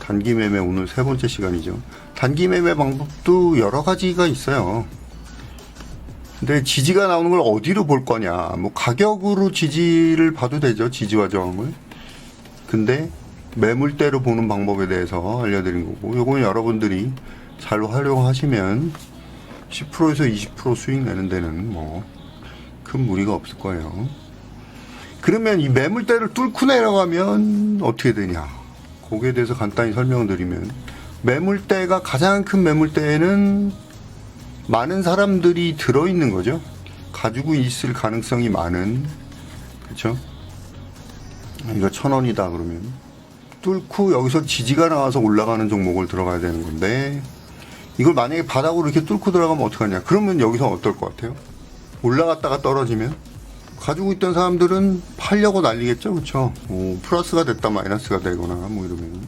단기 매매 오늘 세 번째 시간이죠. 단기 매매 방법도 여러 가지가 있어요. 근데 지지가 나오는 걸 어디로 볼 거냐. 뭐 가격으로 지지를 봐도 되죠. 지지와 저항을. 근데 매물대로 보는 방법에 대해서 알려드린 거고, 요거는 여러분들이 잘 활용하시면 10%에서 20% 수익 내는 데는 뭐 큰 무리가 없을 거예요. 그러면 이 매물대를 뚫고 내려가면 어떻게 되냐. 거기에 대해서 간단히 설명드리면, 매물대가 가장 큰 매물대에는 많은 사람들이 들어있는 거죠. 가지고 있을 가능성이 많은, 그렇죠? 이거 1,000원이다 그러면 뚫고 여기서 지지가 나와서 올라가는 종목을 들어가야 되는 건데, 이걸 만약에 바닥으로 이렇게 뚫고 들어가면 어떡하냐. 그러면 여기서 어떨 것 같아요? 올라갔다가 떨어지면 가지고 있던 사람들은 팔려고 난리겠죠. 그렇죠? 플러스가 됐다 마이너스가 되거나 뭐 이러면.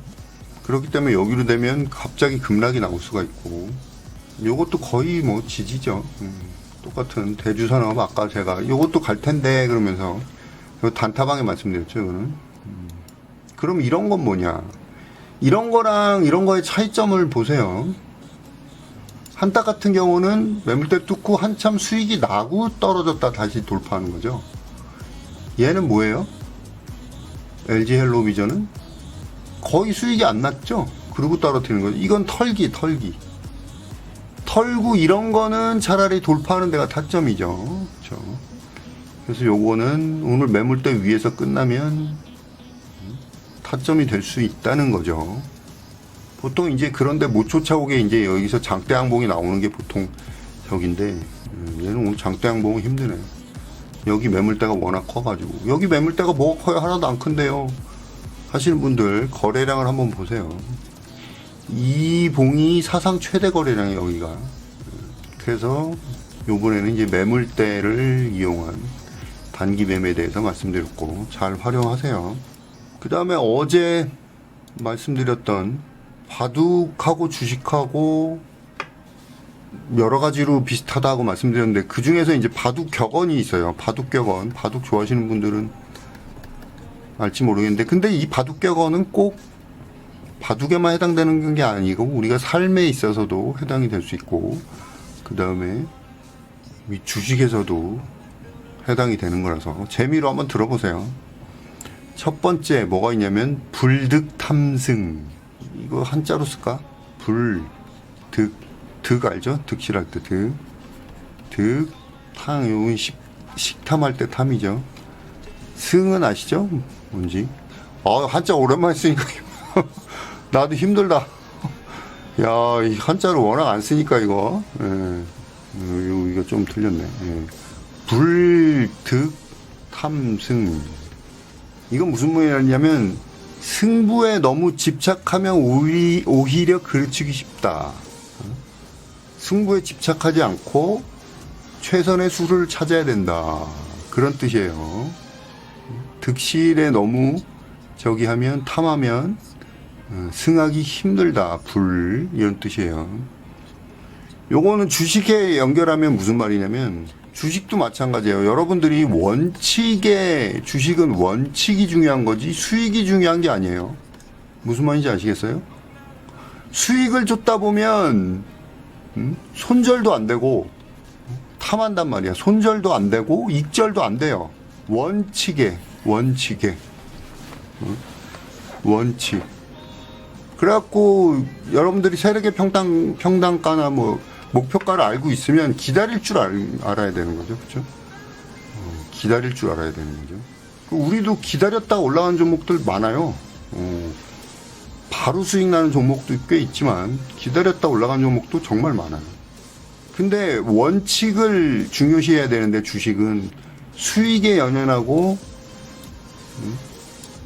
그렇기 때문에 여기로 되면 갑자기 급락이 나올 수가 있고, 요것도 거의 뭐 지지죠. 똑같은 대주산업, 아까 제가 요것도 갈 텐데 그러면서 요 단타방에 말씀드렸죠. 이거는. 그럼 이런 건 뭐냐. 이런 거랑 이런 거의 차이점을 보세요. 한타 같은 경우는 매물대 뚫고 한참 수익이 나고 떨어졌다 다시 돌파하는 거죠. 얘는 뭐예요? LG 헬로비전은 거의 수익이 안 났죠. 그러고 떨어뜨리는 거죠. 이건 털기. 털고 이런 거는 차라리 돌파하는 데가 타점이죠. 그렇죠? 그래서 요거는 오늘 매물대 위에서 끝나면 타점이 될 수 있다는 거죠. 보통 이제 그런데 못 쫓아오게 이제 여기서 장대 항봉이 나오는 게 보통 적인데, 얘는 오늘 장대 항봉은 힘드네. 여기 매물대가 워낙 커가지고. 여기 매물대가 뭐가 커요? 하나도 안 큰데요. 하시는 분들 거래량을 한번 보세요. 이 봉이 사상 최대 거래량이에요, 여기가. 그래서 요번에는 이제 매물대를 이용한 단기 매매에 대해서 말씀드렸고, 잘 활용하세요. 그 다음에 어제 말씀드렸던 바둑하고 주식하고 여러 가지로 비슷하다고 말씀드렸는데, 그 중에서 이제 바둑 격언이 있어요. 바둑 격언. 바둑 좋아하시는 분들은 알지 모르겠는데, 근데 이 바둑 격언은 꼭 바둑에만 해당되는 게 아니고 우리가 삶에 있어서도 해당이 될 수 있고, 그 다음에 주식에서도 해당이 되는 거라서 재미로 한번 들어보세요. 첫 번째 뭐가 있냐면 불득탐승. 이거 한자로 쓸까? 득 알죠? 득실할 때 탕, 요건 식탐할 때 탐이죠. 승은 아시죠? 뭔지? 한자 오랜만에 쓰니까 나도 힘들다. 야, 이 한자를 워낙 안 쓰니까 이거. 이거 좀 틀렸네. 불득탐승. 이건 무슨 말이냐면, 승부에 너무 집착하면 오히려 그르치기 쉽다. 승부에 집착하지 않고 최선의 수를 찾아야 된다. 그런 뜻이에요. 득실에 너무 하면 탐하면 승하기 힘들다. 이런 뜻이에요. 요거는 주식에 연결하면 무슨 말이냐면, 주식도 마찬가지예요. 여러분들이 주식은 원칙이 중요한 거지 수익이 중요한 게 아니에요. 무슨 말인지 아시겠어요? 수익을 쫓다 보면 손절도 안 되고 탐한단 말이야. 손절도 안 되고 익절도 안 돼요. 원칙. 그래갖고 여러분들이 세력의 평단가나 뭐 목표가를 알고 있으면 기다릴 줄 알아야 되는 거죠. 그렇죠? 기다릴 줄 알아야 되는 거죠. 우리도 기다렸다가 올라간 종목들 많아요. 바로 수익 나는 종목도 꽤 있지만 기다렸다 올라간 종목도 정말 많아요. 근데 원칙을 중요시해야 되는데, 주식은 수익에 연연하고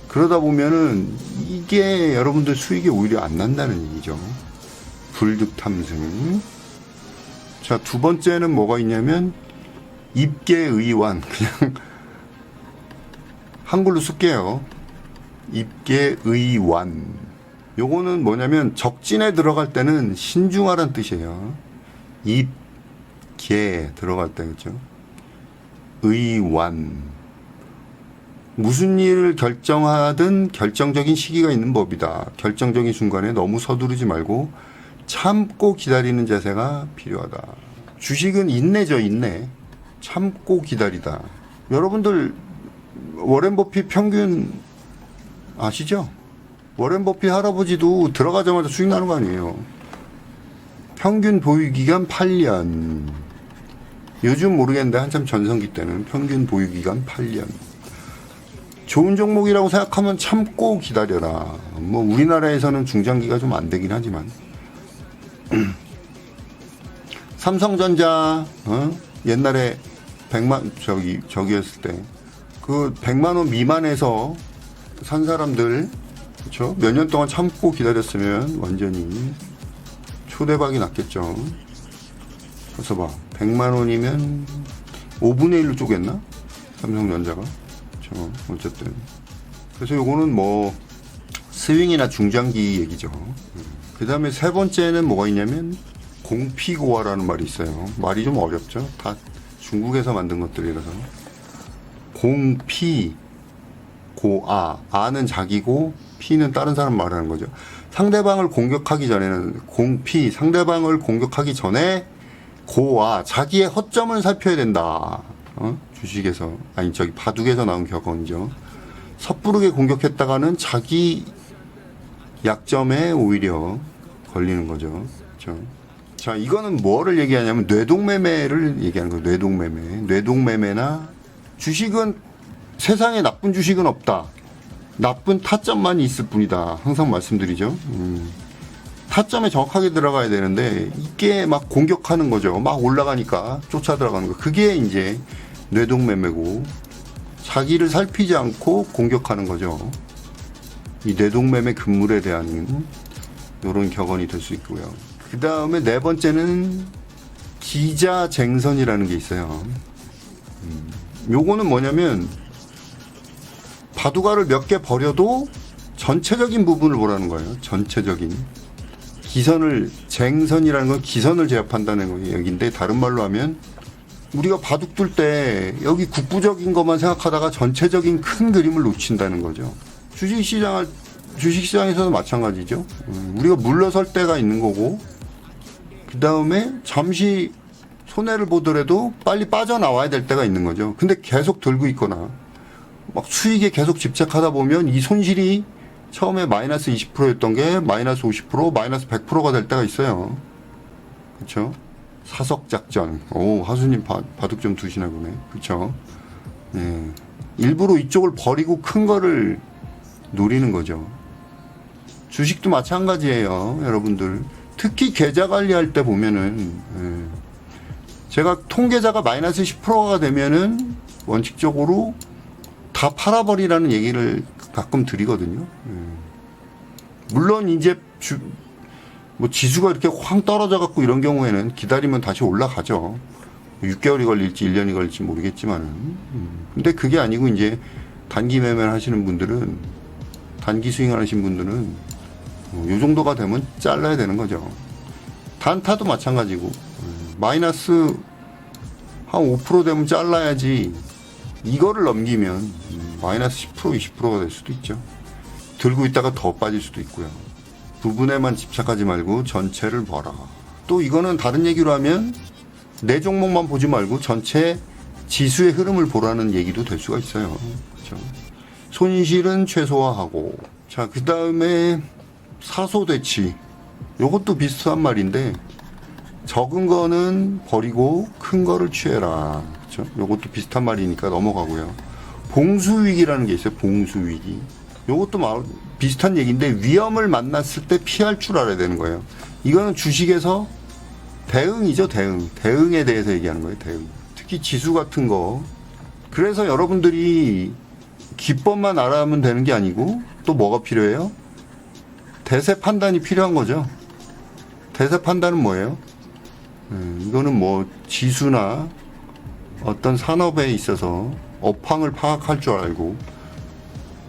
그러다 보면은 이게 여러분들 수익이 오히려 안 난다는 얘기죠. 불득탐승. 자, 두 번째는 뭐가 있냐면 입계의완. 그냥 한글로 쓸게요. 입계의완. 요거는 뭐냐면 적진에 들어갈 때는 신중하란 뜻이에요. 입계 들어갈 때, 그렇죠? 의완. 무슨 일을 결정하든 결정적인 시기가 있는 법이다. 결정적인 순간에 너무 서두르지 말고 참고 기다리는 자세가 필요하다. 주식은 인내죠, 인내. 참고 기다리다. 여러분들 워렌 버핏 평균 아시죠? 워렌 버핏 할아버지도 들어가자마자 수익 나는 거 아니에요. 평균 보유기간 8년. 요즘 모르겠는데 한참 전성기 때는 평균 보유기간 8년. 좋은 종목이라고 생각하면 참고 기다려라. 뭐 우리나라에서는 중장기가 좀 안 되긴 하지만 삼성전자 옛날에 100만 저기였을 때 그 100만 원 미만에서 산 사람들 그렇죠? 몇 년 동안 참고 기다렸으면 완전히 초대박이 났겠죠. 그래서 봐 100만 원이면 5분의 1로 쪼갰나? 삼성전자가. 그렇죠. 어쨌든 그래서 요거는 뭐 스윙이나 중장기 얘기죠. 그 다음에 세 번째는 뭐가 있냐면 공피고아라는 말이 있어요. 말이 좀 어렵죠. 다 중국에서 만든 것들이라서. 공피고아. 아는 자기고 피는 다른 사람 말하는 거죠. 상대방을 공격하기 전에는 상대방을 공격하기 전에 고아 자기의 허점을 살펴야 된다. 주식에서 바둑에서 나온 격언이죠. 섣부르게 공격했다가는 자기 약점에 오히려 걸리는 거죠. 그렇죠? 자, 이거는 뭐를 얘기하냐면 뇌동매매를 얘기하는 거예요. 뇌동매매. 뇌동매매나 주식은 세상에 나쁜 주식은 없다. 나쁜 타점만 있을 뿐이다. 항상 말씀드리죠. 타점에 정확하게 들어가야 되는데 이게 막 공격하는 거죠. 막 올라가니까 쫓아 들어가는 거. 그게 이제 뇌동매매고 자기를 살피지 않고 공격하는 거죠. 이 뇌동매매 금물에 대한 이런 격언이 될 수 있고요. 그 다음에 네 번째는 기자쟁선이라는 게 있어요. 요거는 뭐냐면 바둑알을 몇 개 버려도 전체적인 부분을 보라는 거예요. 전체적인. 쟁선이라는 건 기선을 제압한다는 얘기인데 다른 말로 하면 우리가 바둑 둘 때 여기 국부적인 것만 생각하다가 전체적인 큰 그림을 놓친다는 거죠. 주식시장에서도 마찬가지죠. 우리가 물러설 때가 있는 거고 그 다음에 잠시 손해를 보더라도 빨리 빠져나와야 될 때가 있는 거죠. 근데 계속 들고 있거나 막 수익에 계속 집착하다 보면 이 손실이 처음에 마이너스 20%였던 게 마이너스 50%, 마이너스 100%가 될 때가 있어요. 그렇죠? 사석작전. 오, 하수님 바둑 좀 두시나 보네. 그렇죠? 네. 일부러 이쪽을 버리고 큰 거를 노리는 거죠. 주식도 마찬가지예요, 여러분들. 특히 계좌 관리할 때 보면은 제가 통계자가 마이너스 10%가 되면은 원칙적으로 다 팔아버리라는 얘기를 가끔 드리거든요. 물론 이제 지수가 이렇게 확 떨어져 갖고 이런 경우에는 기다리면 다시 올라가죠. 6개월이 걸릴지 1년이 걸릴지 모르겠지만은. 근데 그게 아니고 이제 단기 매매를 하시는 분들은 단기 스윙을 하신 분들은 요 정도가 되면 잘라야 되는 거죠. 단타도 마찬가지고 마이너스 한 5% 되면 잘라야지 이거를 넘기면 마이너스 10% 20%가 될 수도 있죠. 들고 있다가 더 빠질 수도 있고요. 부분에만 집착하지 말고 전체를 봐라. 또 이거는 다른 얘기로 하면 내 종목만 보지 말고 전체 지수의 흐름을 보라는 얘기도 될 수가 있어요. 그렇죠? 손실은 최소화하고. 자, 그 다음에 사소대치. 요것도 비슷한 말인데 적은 거는 버리고 큰 거를 취해라. 그렇죠? 요것도 비슷한 말이니까 넘어가고요. 봉수위기라는 게 있어요. 봉수위기. 요것도 비슷한 얘기인데 위험을 만났을 때 피할 줄 알아야 되는 거예요. 이거는 주식에서 대응이죠. 대응에 대해서 얘기하는 거예요. 대응. 특히 지수 같은 거. 그래서 여러분들이 기법만 알아하면 되는 게 아니고 또 뭐가 필요해요? 대세 판단이 필요한 거죠. 대세 판단은 뭐예요? 이거는 뭐 지수나 어떤 산업에 있어서 업황을 파악할 줄 알고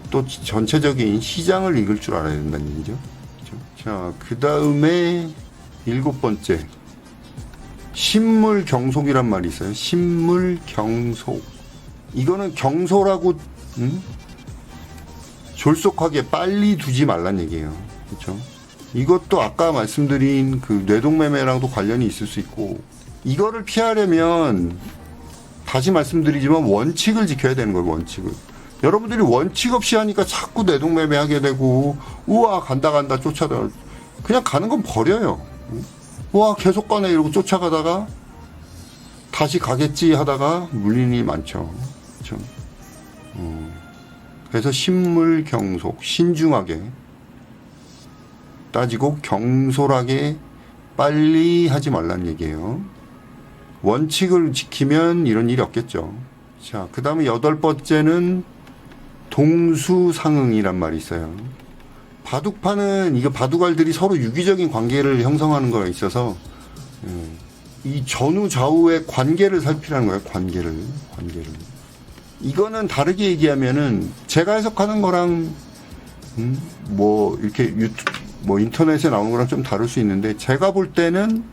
또 전체적인 시장을 읽을 줄 알아야 된다는 얘기죠. 그렇죠? 자, 그 다음에 7번째 신물경속이란 말이 있어요. 신물경속. 이거는 경소라고 졸속하게 빨리 두지 말란 얘기예요. 그렇죠? 이것도 아까 말씀드린 그 뇌동매매랑도 관련이 있을 수 있고, 이거를 피하려면 다시 말씀드리지만 원칙을 지켜야 되는 거예요. 원칙을. 여러분들이 원칙 없이 하니까 자꾸 뇌동매매하게 되고, 우와 간다 쫓아다, 그냥 가는 건 버려요. 우와 계속 가네 이러고 쫓아가다가 다시 가겠지 하다가 물리는 일이 많죠. 그렇죠? 그래서 신물경속, 신중하게 따지고 경솔하게 빨리 하지 말라는 얘기예요. 원칙을 지키면 이런 일이 없겠죠. 자, 그 다음에 8번째는 동수상응이란 말이 있어요. 바둑판은 이거 바둑알들이 서로 유기적인 관계를 형성하는 거에 있어서 이 전후 좌우의 관계를 살피라는 거예요. 관계를. 이거는 다르게 얘기하면은 제가 해석하는 거랑 뭐 이렇게 뭐 인터넷에 나오는 거랑 좀 다를 수 있는데, 제가 볼 때는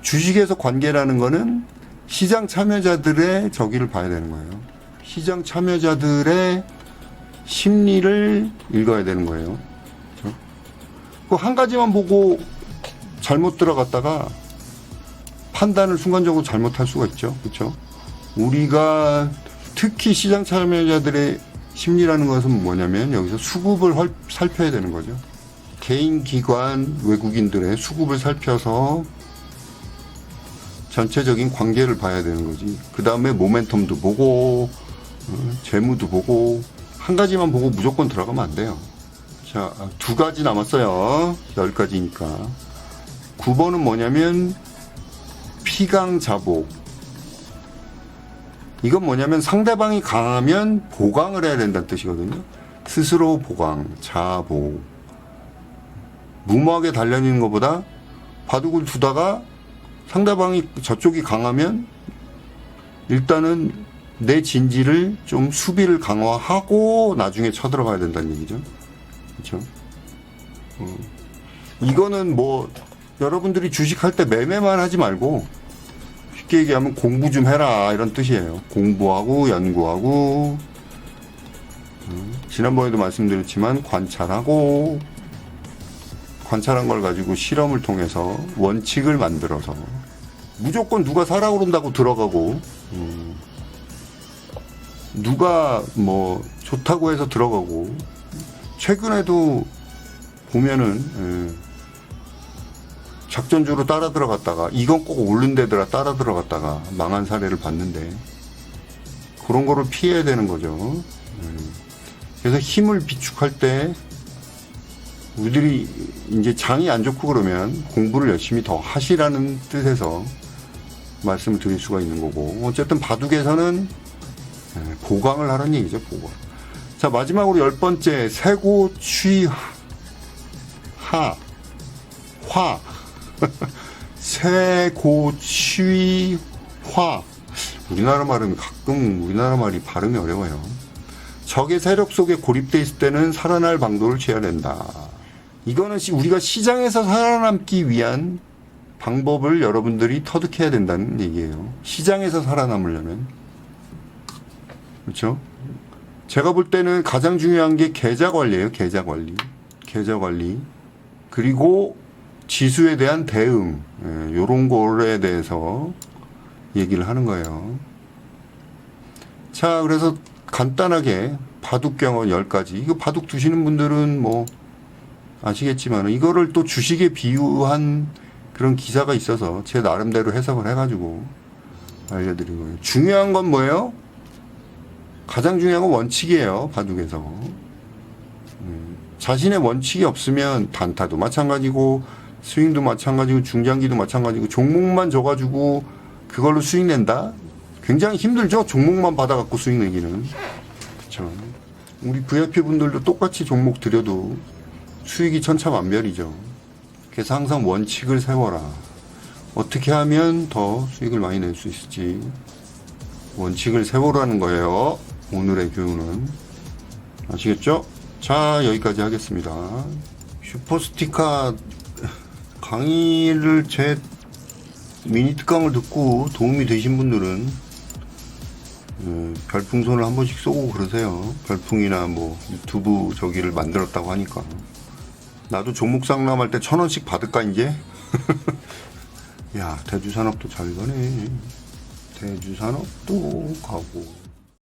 주식에서 관계라는 거는 시장 참여자들의 저기를 봐야 되는 거예요. 시장 참여자들의 심리를 읽어야 되는 거예요. 그렇죠? 그 한 가지만 보고 잘못 들어갔다가 판단을 순간적으로 잘못할 수가 있죠. 그렇죠? 우리가 특히 시장 참여자들의 심리라는 것은 뭐냐면 여기서 수급을 살펴야 되는 거죠. 개인, 기관, 외국인들의 수급을 살펴서 전체적인 관계를 봐야 되는 거지. 그 다음에 모멘텀도 보고, 재무도 보고, 한 가지만 보고 무조건 들어가면 안 돼요. 자, 2가지 남았어요. 10가지니까. 9번은 뭐냐면, 피강자복. 이건 뭐냐면 상대방이 강하면 보강을 해야 된다는 뜻이거든요. 스스로 보강, 자복. 무모하게 달려있는 것보다 바둑을 두다가 상대방이 저쪽이 강하면 일단은 내 진지를 좀 수비를 강화하고 나중에 쳐들어가야 된다는 얘기죠. 그렇죠? 이거는 뭐 여러분들이 주식할 때 매매만 하지 말고 쉽게 얘기하면 공부 좀 해라 이런 뜻이에요. 공부하고 연구하고, 지난번에도 말씀드렸지만 관찰하고, 관찰한 걸 가지고 실험을 통해서 원칙을 만들어서 무조건 누가 사라 그런다고 들어가고, 누가 뭐 좋다고 해서 들어가고, 최근에도 보면은 작전주로 따라 들어갔다가 이건 꼭 오른 데더라 따라 들어갔다가 망한 사례를 봤는데, 그런 거를 피해야 되는 거죠. 그래서 힘을 비축할 때 우리들이 이제 장이 안 좋고 그러면 공부를 열심히 더 하시라는 뜻에서 말씀을 드릴 수가 있는 거고, 어쨌든 바둑에서는 보강을 하라는 얘기죠. 보강. 자, 마지막으로 10번째 세고취하 화 세고취화. 우리나라 말은 가끔 우리나라 말이 발음이 어려워요. 적의 세력 속에 고립돼 있을 때는 살아날 방도를 취해야 된다. 이거는 우리가 시장에서 살아남기 위한 방법을 여러분들이 터득해야 된다는 얘기예요. 시장에서 살아남으려면. 그렇죠? 제가 볼 때는 가장 중요한 게 계좌 관리예요. 계좌 관리. 그리고 지수에 대한 대응. 요런 거에 대해서 얘기를 하는 거예요. 자, 그래서 간단하게 바둑 경험 10가지. 이거 바둑 두시는 분들은 뭐 아시겠지만 이거를 또 주식에 비유한 그런 기사가 있어서 제 나름대로 해석을 해가지고 알려드린 거예요. 중요한 건 뭐예요? 가장 중요한 건 원칙이에요. 바둑에서. 자신의 원칙이 없으면 단타도 마찬가지고 스윙도 마찬가지고 중장기도 마찬가지고, 종목만 줘가지고 그걸로 수익 낸다? 굉장히 힘들죠. 종목만 받아갖고 수익 내기는. 그렇죠. 우리 VIP 분들도 똑같이 종목 드려도 수익이 천차만별이죠. 그래서 항상 원칙을 세워라. 어떻게 하면 더 수익을 많이 낼 수 있을지 원칙을 세우라는 거예요. 오늘의 교훈은. 아시겠죠? 자, 여기까지 하겠습니다. 슈퍼스티카 강의를 제 미니 특강을 듣고 도움이 되신 분들은 별풍선을 한 번씩 쏘고 그러세요. 별풍이나 뭐 유튜브 저기를 만들었다고 하니까. 나도 종목 상람할 때 1,000원씩 받을까 이제? 야, 대주산업도 잘 가네. 대주산업도 가고.